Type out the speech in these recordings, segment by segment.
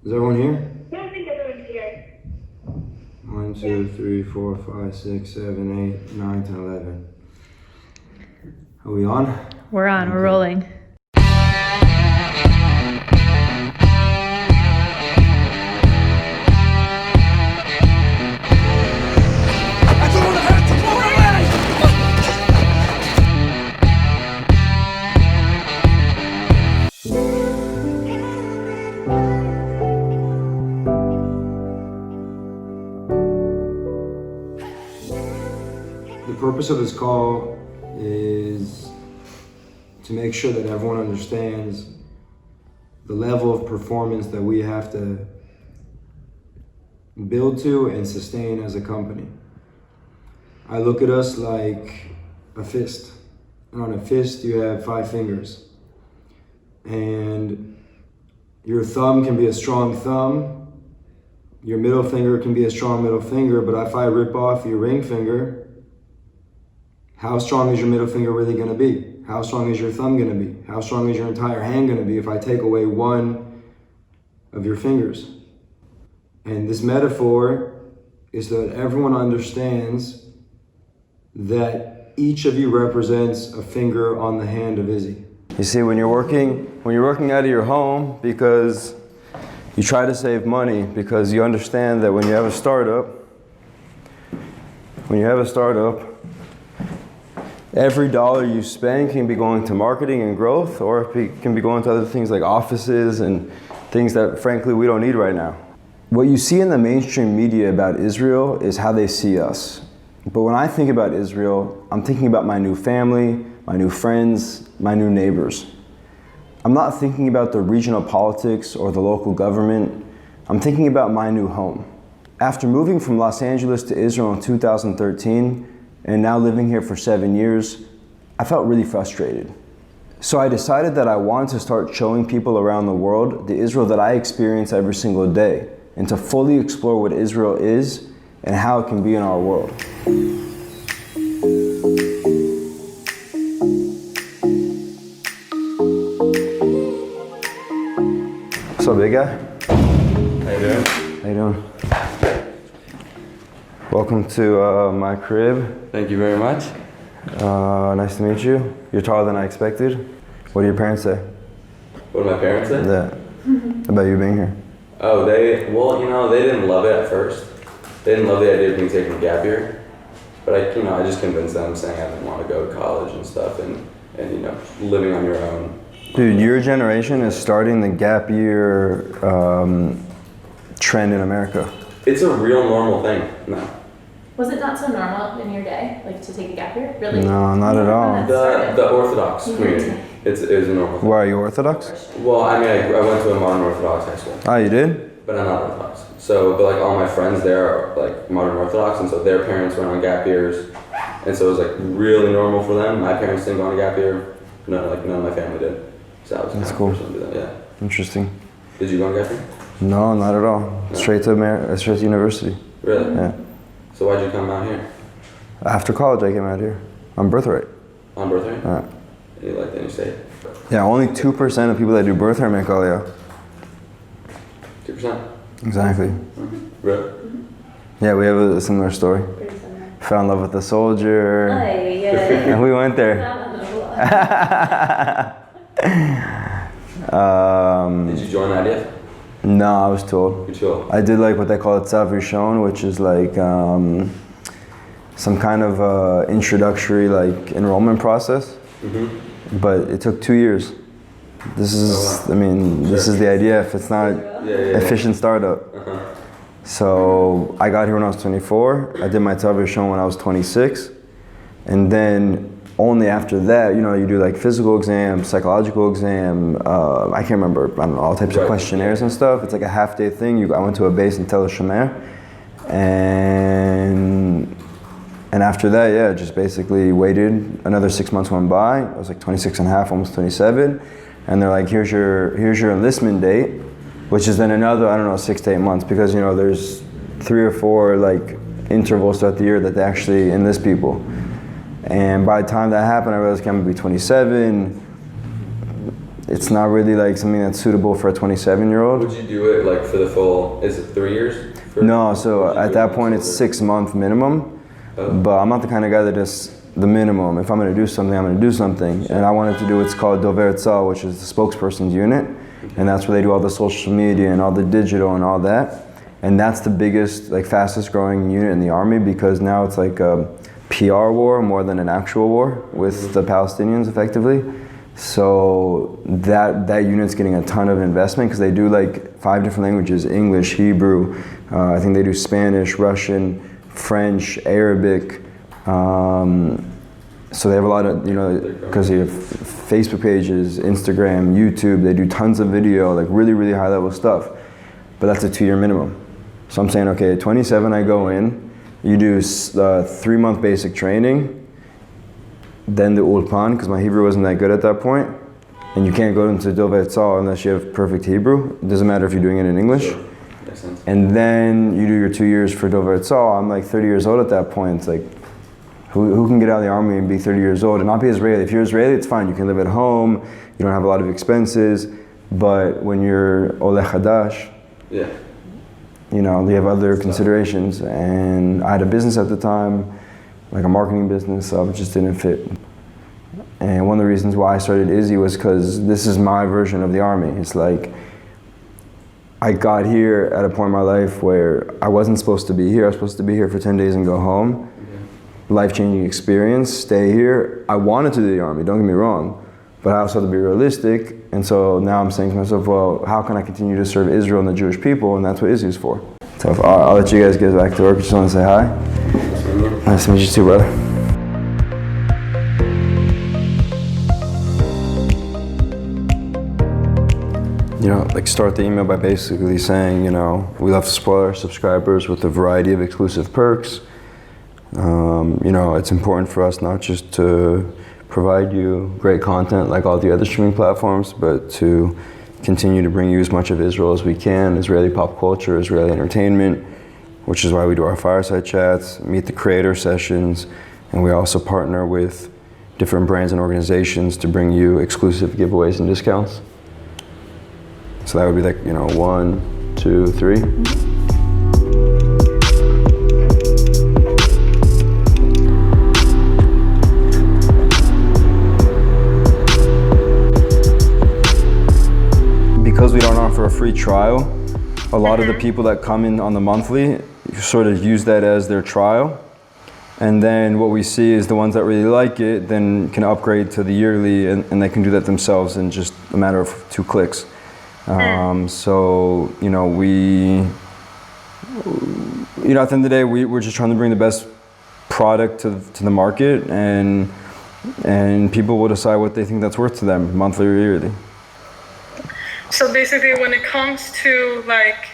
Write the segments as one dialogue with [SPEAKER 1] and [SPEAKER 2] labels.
[SPEAKER 1] Is everyone here?
[SPEAKER 2] Yeah, I think everyone's here.
[SPEAKER 1] 1, 2, 3, 4, 5, 6, 7, 8, 9, 10, 11. Are we on?
[SPEAKER 3] We're on, we're rolling.
[SPEAKER 1] The purpose of this call is to make sure that everyone understands the level of performance that we have to build to and sustain as a company. I look at us like a fist. And on a fist, you have 5 fingers. And your thumb can be a strong thumb. Your middle finger can be a strong middle finger, but if I rip off your ring finger, how strong is your middle finger really gonna be? How strong is your thumb gonna be? How strong is your entire hand gonna be if I take away one of your fingers? And this metaphor is so that everyone understands that each of you represents a finger on the hand of IZZY. You see, when you're working out of your home, because you try to save money, because you understand that when you have a startup, every dollar you spend can be going to marketing and growth, or it can be going to other things like offices and things that frankly we don't need right now. What you see in the mainstream media about Israel is how they see us. But when I think about Israel, I'm thinking about my new family, my new friends, my new neighbors. I'm not thinking about the regional politics or the local government. I'm thinking about my new home. After moving from Los Angeles to Israel in 2013, and now living here for 7 years, I felt really frustrated. So I decided that I wanted to start showing people around the world the Israel that I experience every single day, and to fully explore what Israel is and how it can be in our world. What's up, big guy?
[SPEAKER 4] How you doing?
[SPEAKER 1] How you doing? Welcome to my crib.
[SPEAKER 4] Thank you very much.
[SPEAKER 1] Nice to meet you. You're taller than I expected. What do your parents say?
[SPEAKER 4] What do my parents say?
[SPEAKER 1] Yeah. About you being here?
[SPEAKER 4] Oh, they didn't love it at first. They didn't love the idea of me taking a gap year. But I just convinced them, saying I didn't want to go to college and stuff, and living on your own.
[SPEAKER 1] Dude, your generation is starting the gap year trend in America.
[SPEAKER 4] It's a real normal thing now.
[SPEAKER 3] Was it not so normal in your day, like to take a gap year? Really?
[SPEAKER 1] No, not at all.
[SPEAKER 4] The Orthodox community, it is a normal thing.
[SPEAKER 1] Why, are you Orthodox?
[SPEAKER 4] Well, I went to a modern Orthodox high school.
[SPEAKER 1] Oh, you did?
[SPEAKER 4] But I'm not Orthodox. So, but all my friends there are like modern Orthodox, and so their parents went on gap years, and so it was really normal for them. My parents didn't go on a gap year. None of my family did. So I was
[SPEAKER 1] That's
[SPEAKER 4] kind
[SPEAKER 1] cool.
[SPEAKER 4] of the person to do that. Yeah.
[SPEAKER 1] Interesting.
[SPEAKER 4] Did you go on gap year?
[SPEAKER 1] No, not at all.
[SPEAKER 4] No.
[SPEAKER 1] Straight to university.
[SPEAKER 4] Really?
[SPEAKER 1] Yeah.
[SPEAKER 4] So why'd you come out here?
[SPEAKER 1] After college, I came out here. On birthright.
[SPEAKER 4] On birthday?
[SPEAKER 1] Yeah.
[SPEAKER 4] You like the new state?
[SPEAKER 1] Yeah, only 2% of people that do birthright make Aliyah.
[SPEAKER 4] 2%?
[SPEAKER 1] Exactly.
[SPEAKER 4] Really?
[SPEAKER 1] Yeah, we have a similar story.
[SPEAKER 3] Pretty similar.
[SPEAKER 1] Fell in love with a soldier. And we went there.
[SPEAKER 4] Did you join the IDF?
[SPEAKER 1] No, I was told.
[SPEAKER 4] You're too old.
[SPEAKER 1] I did what they call tribulations, which is some kind of introductory enrollment process.
[SPEAKER 4] Mm-hmm.
[SPEAKER 1] But it took 2 years. This is, this is the idea if it's not efficient startup.
[SPEAKER 4] Uh-huh.
[SPEAKER 1] So I got here when I was 24. I did my tribulations when I was 26. And then only after that, you do physical exam, psychological exam, I can't remember, I don't know, all types of questionnaires and stuff. It's like a half-day thing. I went to a base in Tel Aviv, and after that, yeah, just basically waited. Another 6 months went by. I was 26 and a half, almost 27. And they're like, here's your enlistment date, which is then another, 6 to 8 months, because there's 3 or 4 intervals throughout the year that they actually enlist people. And by the time that happened, I realized I'm gonna be 27. it's not really like something that's suitable for a 27-year-old.
[SPEAKER 4] Would you do it like for the full, is it 3 years?
[SPEAKER 1] No, so at that point it's 6 month minimum, but I'm not the kind of guy that does the minimum. If I'm gonna do something, I'm gonna do something. And I wanted to do what's called docu-reality, which is the spokesperson's unit. And that's where they do all the social media and all the digital and all that. And that's the biggest, like fastest growing unit in the army, because now it's like a PR war more than an actual war with the Palestinians effectively. So that unit's getting a ton of investment because they do like 5 different languages: English, Hebrew, I think they do Spanish, Russian, French, Arabic. So they have a lot of, because they have Facebook pages, Instagram, YouTube, they do tons of video, like really, really high level stuff. But that's a 2-year minimum. So I'm saying, okay, at 27 I go in, you do 3-month basic training, then the ulpan, because my Hebrew wasn't that good at that point, and you can't go into Dovei Tzal unless you have perfect Hebrew. It doesn't matter if you're doing it in English.
[SPEAKER 4] Sure. Makes sense.
[SPEAKER 1] And then you do your 2 years for Dovei Tzal. I'm like 30 years old at that point. It's like, who can get out of the army and be 30 years old and not be Israeli? If you're Israeli, it's fine. You can live at home. You don't have a lot of expenses. But when you're Oleh Hadash,
[SPEAKER 4] yeah,
[SPEAKER 1] you have other considerations. And I had a business at the time, like a marketing business, so it just didn't fit. And one of the reasons why I started IZZY was because this is my version of the army. It's like, I got here at a point in my life where I wasn't supposed to be here. I was supposed to be here for 10 days and go home. Life-changing experience, stay here. I wanted to do the army, don't get me wrong, but I also have to be realistic. And so now I'm saying to myself, well, how can I continue to serve Israel and the Jewish people? And that's what IZZY is for. So I'll let you guys get back to work. Just want to say hi. Nice to meet you too, brother. Like start the email by basically saying, we love to spoil our subscribers with a variety of exclusive perks. It's important for us not just to provide you great content like all the other streaming platforms, but to continue to bring you as much of Israel as we can, Israeli pop culture, Israeli entertainment, which is why we do our fireside chats, meet the creator sessions, and we also partner with different brands and organizations to bring you exclusive giveaways and discounts. So that would be like, 1, 2, 3. Because we don't offer a free trial, a lot of the people that come in on the monthly sort of use that as their trial. And then what we see is the ones that really like it then can upgrade to the yearly, and they can do that themselves in just a matter of 2 clicks. So, we, at the end of the day, we're just trying to bring the best product to the market, and people will decide what they think that's worth to them, monthly or yearly.
[SPEAKER 2] So basically, when it comes to like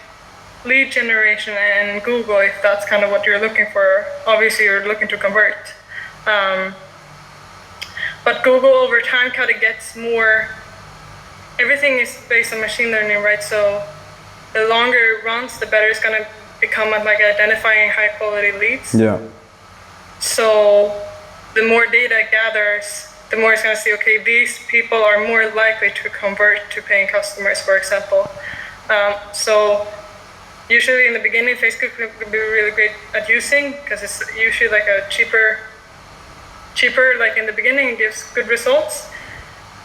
[SPEAKER 2] lead generation and Google, if that's kind of what you're looking for, obviously you're looking to convert. But Google over time kind of gets more, everything is based on machine learning, right? So the longer it runs, the better it's going to become at like identifying high quality leads.
[SPEAKER 1] Yeah.
[SPEAKER 2] So the more data it gathers, the more it's going to see, okay, these people are more likely to convert to paying customers, for example. So usually in the beginning, Facebook could be really great at using, because it's usually like a cheaper, like in the beginning, it gives good results.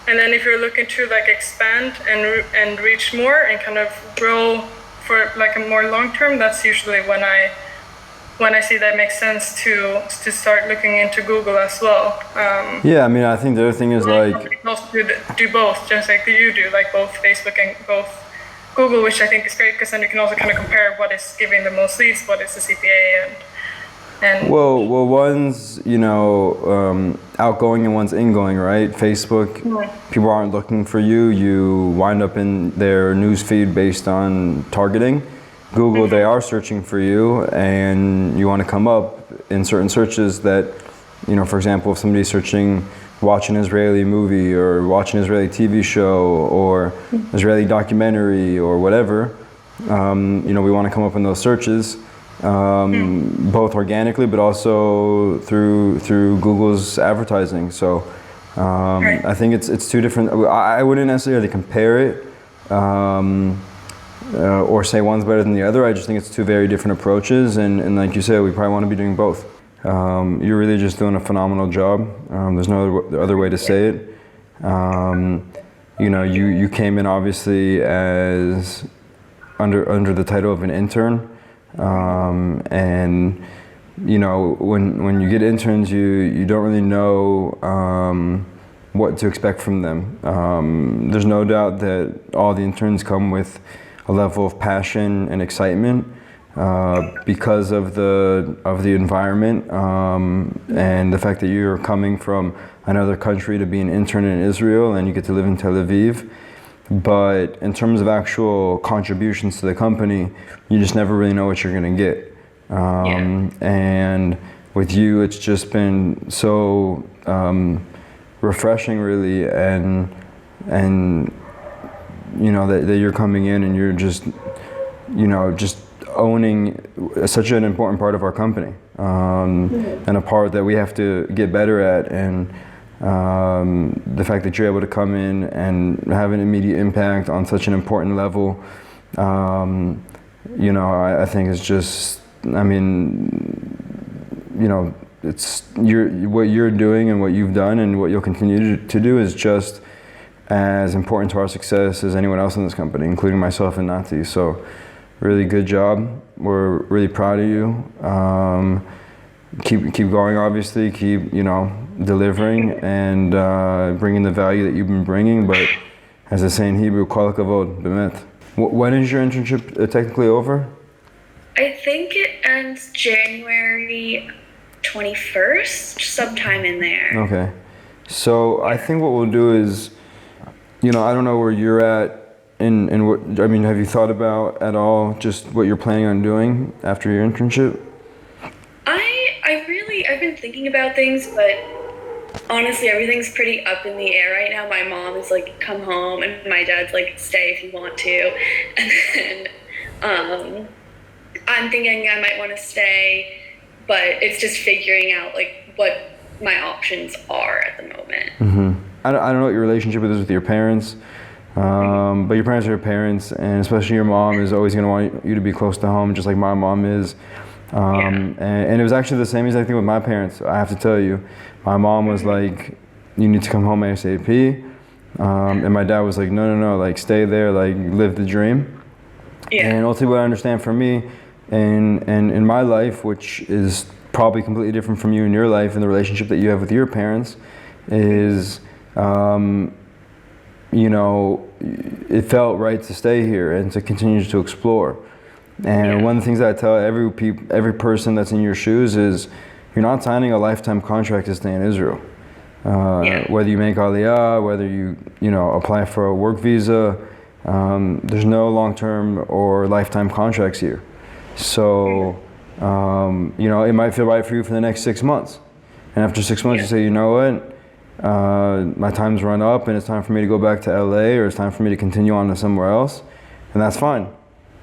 [SPEAKER 2] And then if you're looking to like expand and reach more and kind of grow for like a more long term, that's usually when I see that makes sense to start looking into Google as well.
[SPEAKER 1] Yeah, I think the other thing is like,
[SPEAKER 2] do both, just like you do, like both Facebook and both Google, which I think is great, because then you can also kind of compare what is giving the most leads, what is the CPA, and
[SPEAKER 1] well, one's outgoing and one's ingoing, right? Facebook, people aren't looking for you. You wind up in their news feed based on targeting. Google, they are searching for you, and you want to come up in certain searches that, for example, if somebody's searching watch an Israeli movie or watch an Israeli TV show or Israeli documentary or whatever, we want to come up in those searches, both organically but also through Google's advertising. So
[SPEAKER 2] Right.
[SPEAKER 1] I think it's two different. I wouldn't necessarily compare it or say one's better than the other. I just think it's two very different approaches, and like you said, we probably want to be doing both. You're really just doing a phenomenal job. There's no other way to say it. You came in obviously as under the title of an intern, and when you get interns, you don't really know what to expect from them. There's no doubt that all the interns come with a level of passion and excitement because of the environment and the fact that you're coming from another country to be an intern in Israel and you get to live in Tel Aviv. But in terms of actual contributions to the company, you just never really know what you're going to get. And with you, it's just been so refreshing, really, and that you're coming in and you're just owning such an important part of our company, and a part that we have to get better at. And the fact that you're able to come in and have an immediate impact on such an important level, I think is just, it's what you're doing and what you've done and what you'll continue to do is just as important to our success as anyone else in this company, including myself and Nati. So really good job. We're really proud of you. Keep going, obviously. Keep, delivering and bringing the value that you've been bringing. But as I say in Hebrew, kol hakavod, bemet. When is your internship technically over?
[SPEAKER 5] I think it ends January 21st, sometime in there.
[SPEAKER 1] Okay. So I think what we'll do is, I don't know where you're at in what, have you thought about at all just what you're planning on doing after your internship?
[SPEAKER 5] I've been thinking about things, but honestly, everything's pretty up in the air right now. My mom is like, come home, and my dad's like, stay if you want to. And then I'm thinking I might want to stay, but it's just figuring out like what my options are at the moment.
[SPEAKER 1] Mm-hmm. I don't know what your relationship is with your parents, but your parents are your parents, and especially your mom is always going to want you to be close to home, just like my mom is. And it was actually the same exact thing with my parents. I have to tell you, my mom was like, you need to come home ASAP, and my dad was like, no, like stay there, like live the dream. And ultimately what I understand for me and in my life, which is probably completely different from you in your life and the relationship that you have with your parents, is it felt right to stay here and to continue to explore. And one of the things that I tell every person that's in your shoes is you're not signing a lifetime contract to stay in Israel. Whether you make Aliyah, whether you apply for a work visa, there's no long-term or lifetime contracts here. So it might feel right for you for the next 6 months, and after 6 months you say, you know what, my time's run up and it's time for me to go back to LA, or it's time for me to continue on to somewhere else, and that's fine.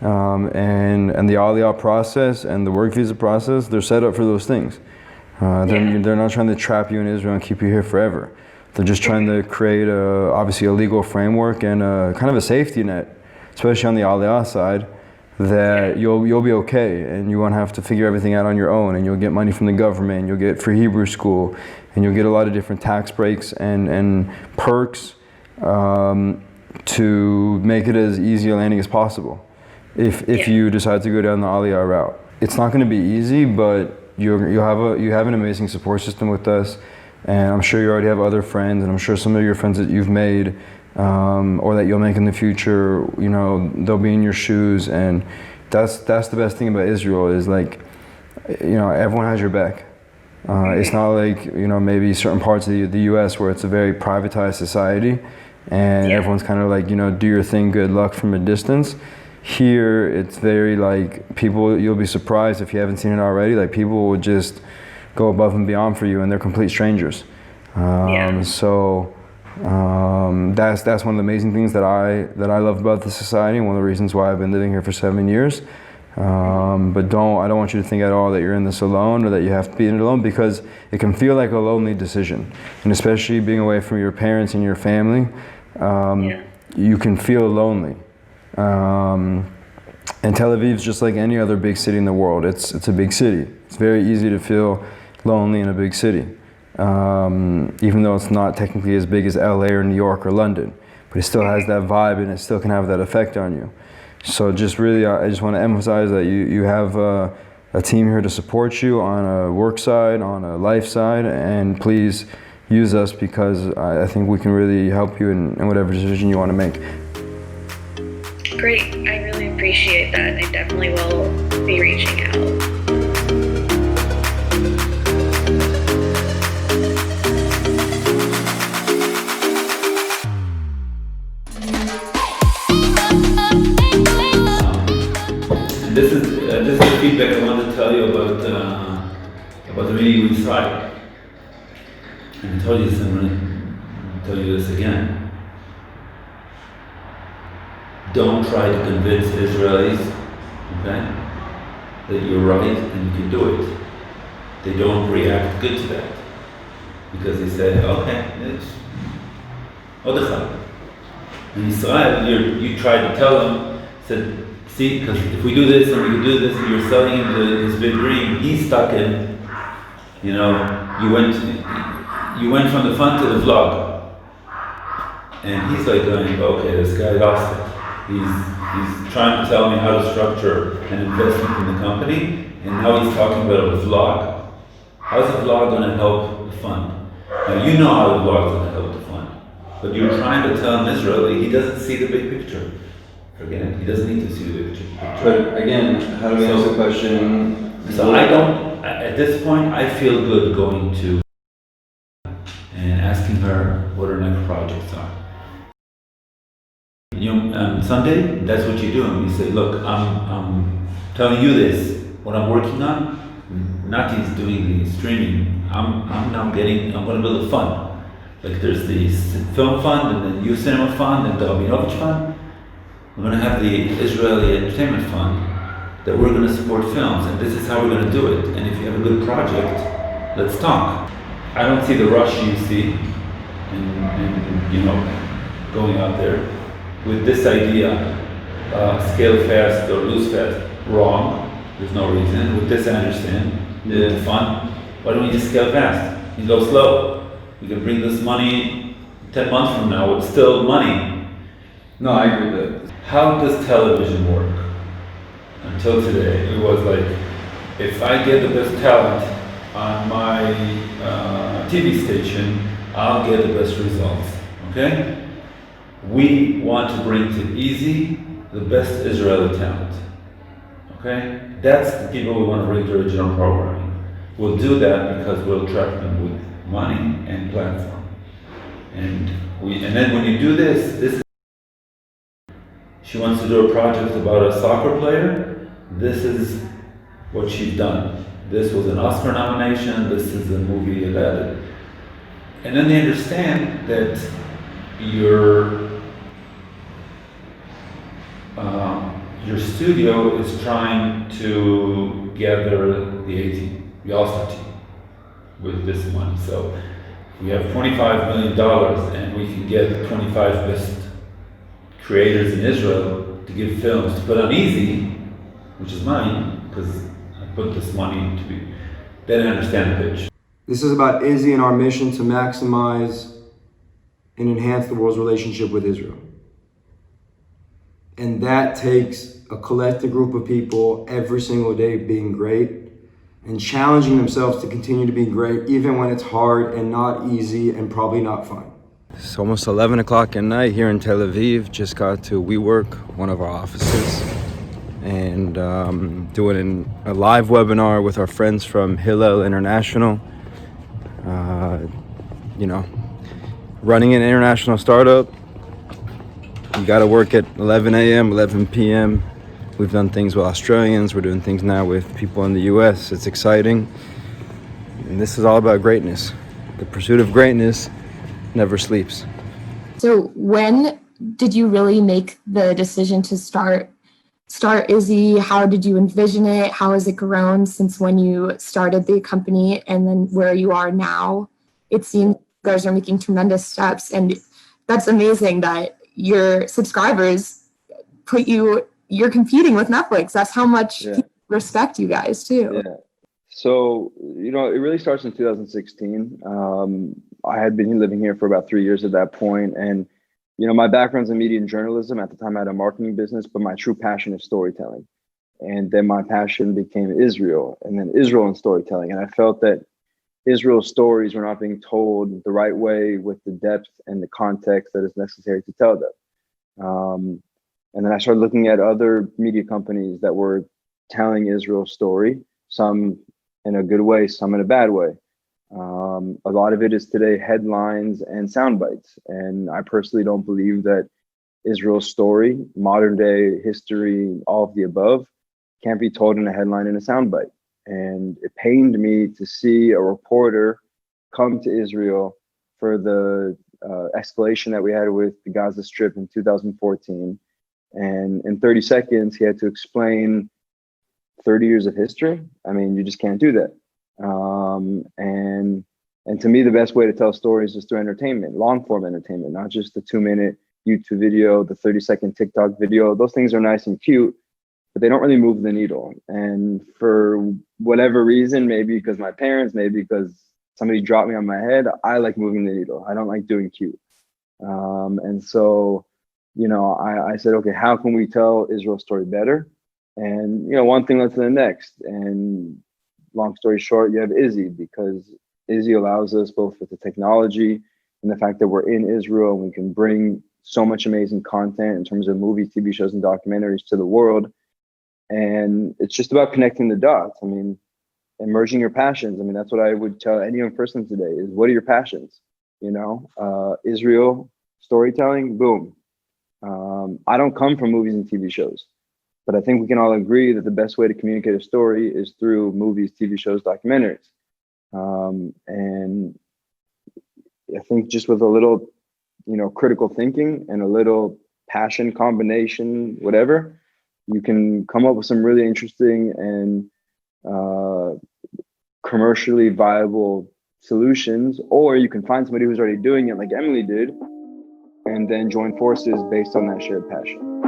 [SPEAKER 1] And the Aliyah process and the work visa process, they're set up for those things. They're not trying to trap you in Israel and keep you here forever. They're just trying to create obviously a legal framework and kind of a safety net, especially on the Aliyah side, that you'll be okay and you won't have to figure everything out on your own, and you'll get money from the government, and you'll get free Hebrew school, and you'll get a lot of different tax breaks and perks to make it as easy a landing as possible. If you decide to go down the Aliyah route, it's not going to be easy, but you have an amazing support system with us, and I'm sure you already have other friends, and I'm sure some of your friends that you've made or that you'll make in the future, they'll be in your shoes, and that's the best thing about Israel is like, everyone has your back. It's not like maybe certain parts of the U.S. where it's a very privatized society, and everyone's kind of like do your thing, good luck from a distance. Here, it's very like people, you'll be surprised if you haven't seen it already, like people will just go above and beyond for you, and they're complete strangers. So that's one of the amazing things that I love about the society, and one of the reasons why I've been living here for 7 years. But I don't want you to think at all that you're in this alone or that you have to be in it alone, because it can feel like a lonely decision. And especially being away from your parents and your family, you can feel lonely. And Tel Aviv is just like any other big city in the world. It's a big city. It's very easy to feel lonely in a big city, even though it's not technically as big as LA or New York or London. But it still has that vibe, and it still can have that effect on you. So just really, I just want to emphasize that you have a team here to support you on a work side, on a life side, and please use us, because I think we can really help you in whatever decision you want to make.
[SPEAKER 5] Great, I really appreciate that, and I definitely will be reaching out.
[SPEAKER 6] This is the feedback I wanted to tell you about the meeting with IZZY. And I told you this, I'm going to tell you this again. Don't try to convince Israelis, okay, that you're right and you can do it. They don't react good to that, because they say, okay, it's Odechad. In Israel, you try to tell them, said, see, because if we do this and we can do this, and you're selling him this big dream, he's stuck in, you went from the fun to the vlog. And he's like going, okay, this guy lost it. He's trying to tell me how to structure an investment in the company, and now he's talking about a vlog. How's a vlog going to help the fund? Now you know how the vlog is going to help the fund, but you're trying to tell an Israeli he doesn't see the big picture. Again, he doesn't need to see the big picture.
[SPEAKER 1] But again, how do we answer the question?
[SPEAKER 6] So at this point, I feel good going to and asking her what her next projects are. On Sunday, that's what you do. And you say, look, I'm telling you this, what I'm working on. Nati's doing the streaming. I'm going to build a fund. Like there's the film fund, and then youth cinema fund, and the Rabinovich fund. We're going to have the Israeli Entertainment Fund that we're going to support films, and this is how we're going to do it. And if you have a good project, let's talk. I don't see the rush you see in going out there with this idea, scale fast or lose fast. Wrong. There's no reason. With this, I understand. With the fund, why don't we just scale fast? You go slow. We can bring this money 10 months from now. It's still money.
[SPEAKER 1] No, I agree with that.
[SPEAKER 6] How does television work? Until today, it was like, if I get the best talent on my TV station, I'll get the best results, okay? We want to bring to IZZY the best Israeli talent, okay? That's the people we want to bring to original programming. We'll do that because we'll attract them with money and platform. And then when you do this she wants to do a project about a soccer player. This is what she's done. This was an Oscar nomination. This is a movie about it. And then they understand that your studio is trying to gather the A-team, the All-Star team, with this money. So we have $25 million, and we can get the 25 best creators in Israel to give films to put on IZZY, which is mine, because I put this money to be. Then I understand the pitch.
[SPEAKER 1] This is about IZZY and our mission to maximize and enhance the world's relationship with Israel. And that takes a collective group of people every single day being great and challenging themselves to continue to be great, even when it's hard and not easy and probably not fun. It's almost 11 o'clock at night here in Tel Aviv. Just got to WeWork, one of our offices, and doing a live webinar with our friends from Hillel International. Running an international startup, you got to work at 11 a.m., 11 p.m. We've done things with Australians. We're doing things now with people in the U.S. It's exciting. And this is all about greatness. The pursuit of greatness never sleeps.
[SPEAKER 3] So when did you really make the decision to start
[SPEAKER 7] start IZZY? How did you envision it? How has it grown since when you started the company and then where you are now? It seems you guys are making tremendous steps, and that's amazing that your subscribers you're competing with Netflix. That's how much people respect you guys too.
[SPEAKER 1] Yeah. So, it really starts in 2016. I had been living here for about 3 years at that point. And, my background's in media and journalism. At the time, I had a marketing business, but my true passion is storytelling. And then my passion became Israel, and then Israel and storytelling. And I felt that Israel's stories were not being told the right way with the depth and the context that is necessary to tell them. And then I started looking at other media companies that were telling Israel's story, some in a good way, some in a bad way. A lot of it is today headlines and sound bites. And I personally don't believe that Israel's story, modern day history, all of the above, can't be told in a headline and a soundbite. And it pained me to see a reporter come to Israel for the escalation that we had with the Gaza Strip in 2014. And in 30 seconds, he had to explain 30 years of history. I mean, you just can't do that. And to me, the best way to tell stories is through entertainment, long form entertainment, not just the 2-minute YouTube video, the 30-second TikTok video. Those things are nice and cute, but they don't really move the needle. And for whatever reason, maybe because my parents, maybe because somebody dropped me on my head, I like moving the needle. I don't like doing cute. And so, I said, okay, how can we tell Israel's story better? And, one thing led to the next. And long story short, you have IZZY, because IZZY allows us both with the technology and the fact that we're in Israel and we can bring so much amazing content in terms of movies, TV shows, and documentaries to the world. And it's just about connecting the dots. I mean, emerging your passions. I mean, that's what I would tell any young person today is, what are your passions? Israel, storytelling, boom. I don't come from movies and TV shows, but I think we can all agree that the best way to communicate a story is through movies, TV shows, documentaries. And I think just with a little, critical thinking and a little passion combination, whatever, you can come up with some really interesting and commercially viable solutions, or you can find somebody who's already doing it like Emily did, and then join forces based on that shared passion.